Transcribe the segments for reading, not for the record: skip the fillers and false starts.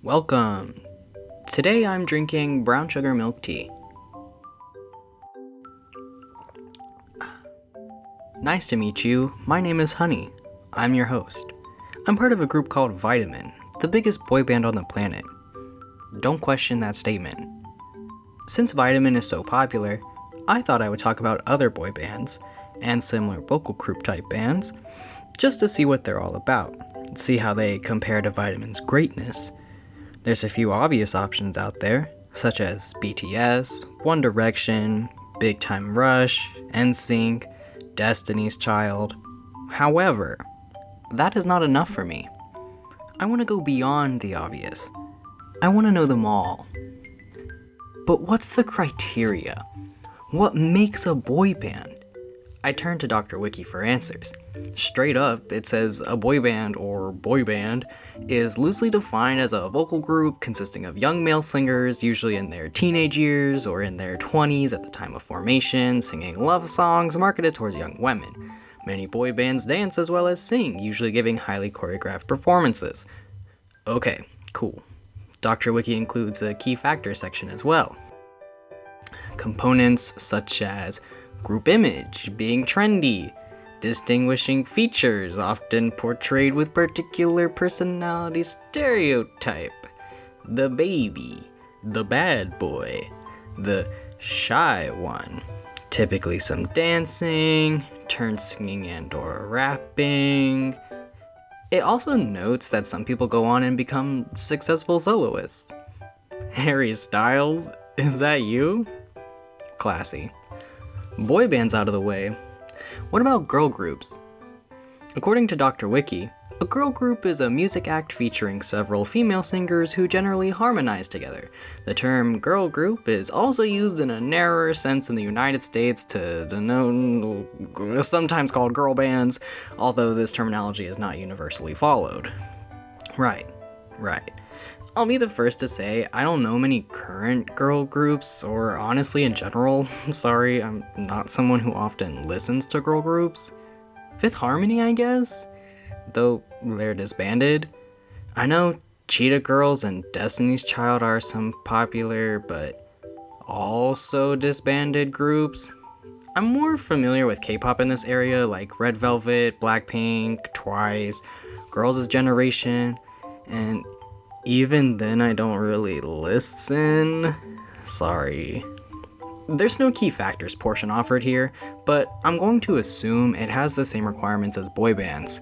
Welcome! Today I'm drinking brown sugar milk tea. Nice to meet you, my name is Honey. I'm your host. I'm part of a group called VYTMN, the biggest boy band on the planet. Don't question that statement. Since VYTMN is so popular, I thought I would talk about other boy bands and similar vocal group type bands, just to see what they're all about, see how they compare to VYTMN's greatness. There's a few obvious options out there, such as BTS, One Direction, Big Time Rush, NSYNC, Destiny's Child. However, that is not enough for me. I want to go beyond the obvious. I want to know them all. But what's the criteria? What makes a boy band? I turned to Dr. Wiki for answers. Straight up, it says a boy band or boy band is loosely defined as a vocal group consisting of young male singers, usually in their teenage years or in their 20s at the time of formation, singing love songs marketed towards young women. Many boy bands dance as well as sing, usually giving highly choreographed performances. Okay, cool. Dr. Wiki includes a key factor section as well. Components such as group image, being trendy, distinguishing features often portrayed with particular personality stereotype, the baby, the bad boy, the shy one, typically some dancing, turn singing and or rapping. It also notes that some people go on and become successful soloists. Harry Styles, is that you? Classy. Boy bands out of the way. What about girl groups? According to Dr. Wiki, a girl group is a music act featuring several female singers who generally harmonize together. The term girl group is also used in a narrower sense in the United States to denote sometimes called girl bands, although this terminology is not universally followed. Right. I'll be the first to say I don't know many current girl groups, or honestly in general. Sorry, I'm not someone who often listens to girl groups. Fifth Harmony, I guess? Though they're disbanded. I know Cheetah Girls and Destiny's Child are some popular, but also disbanded groups. I'm more familiar with K-pop in this area, like Red Velvet, Blackpink, Twice, Girls' Generation, and even then I don't really listen. Sorry. There's no key factors portion offered here, but I'm going to assume it has the same requirements as boy bands.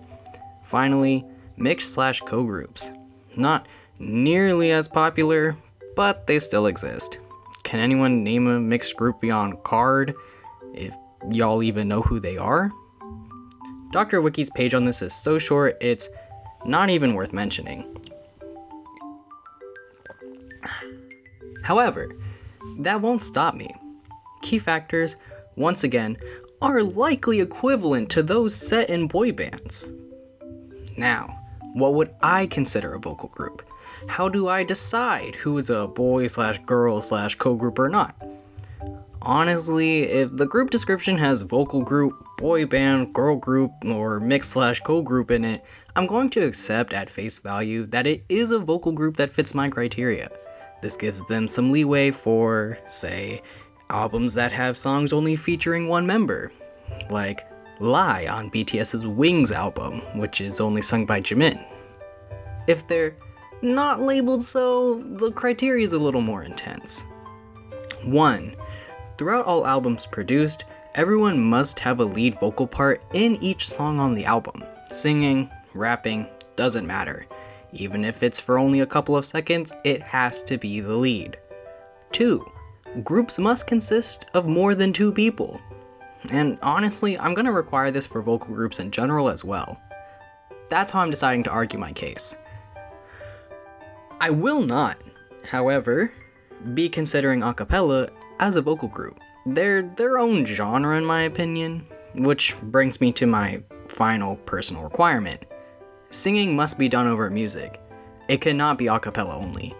Finally, mixed/co-groups. Not nearly as popular, but they still exist. Can anyone name a mixed group beyond Card, if y'all even know who they are? Dr. Wiki's page on this is so short, it's not even worth mentioning. However, that won't stop me. Key factors, once again, are likely equivalent to those set in boy bands. Now, what would I consider a vocal group? How do I decide who is a boy/girl/co-group or not? Honestly, if the group description has vocal group, boy band, girl group, or mixed/co-group in it, I'm going to accept at face value that it is a vocal group that fits my criteria. This gives them some leeway for, say, albums that have songs only featuring one member, like Lie on BTS's Wings album, which is only sung by Jimin. If they're not labeled so, the criteria is a little more intense. 1. Throughout all albums produced, everyone must have a lead vocal part in each song on the album. Singing, rapping, doesn't matter. Even if it's for only a couple of seconds, it has to be the lead. 2. Groups must consist of more than 2 people. And honestly, I'm going to require this for vocal groups in general as well. That's how I'm deciding to argue my case. I will not, however, be considering a cappella as a vocal group. They're their own genre in my opinion, which brings me to my final personal requirement. Singing must be done over music. It cannot be a cappella only.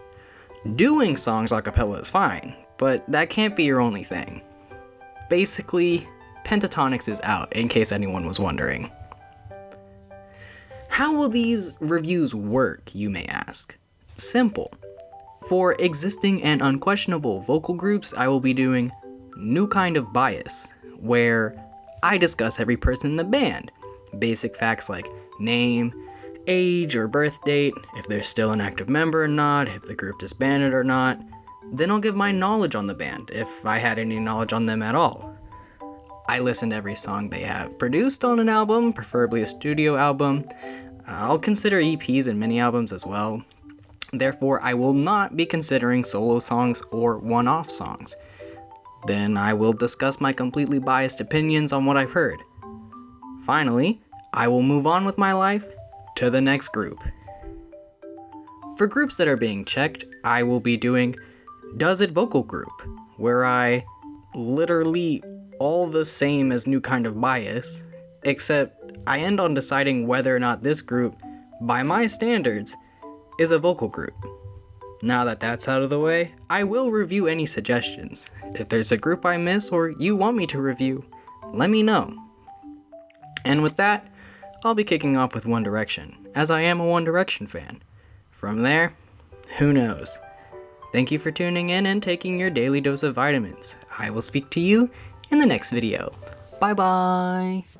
Doing songs a cappella is fine, but that can't be your only thing. Basically, pentatonics is out, in case anyone was wondering. How will these reviews work, you may ask? Simple. For existing and unquestionable vocal groups, I will be doing New Kind of Bias, where I discuss every person in the band. Basic facts like name, age or birth date, if they're still an active member or not, if the group disbanded or not. Then I'll give my knowledge on the band, if I had any knowledge on them at all. I listen to every song they have produced on an album, preferably a studio album. I'll consider EPs and mini albums as well. Therefore, I will not be considering solo songs or one-off songs. Then I will discuss my completely biased opinions on what I've heard. Finally, I will move on with my life to the next group. For groups that are being checked, I will be doing Does It Vocal Group, where I literally all the same as New Kind of Bias, except I end on deciding whether or not this group, by my standards, is a vocal group. Now that that's out of the way, I will review any suggestions. If there's a group I miss or you want me to review, let me know. And with that, I'll be kicking off with One Direction, as I am a One Direction fan. From there, who knows? Thank you for tuning in and taking your daily dose of vitamins. I will speak to you in the next video. Bye bye!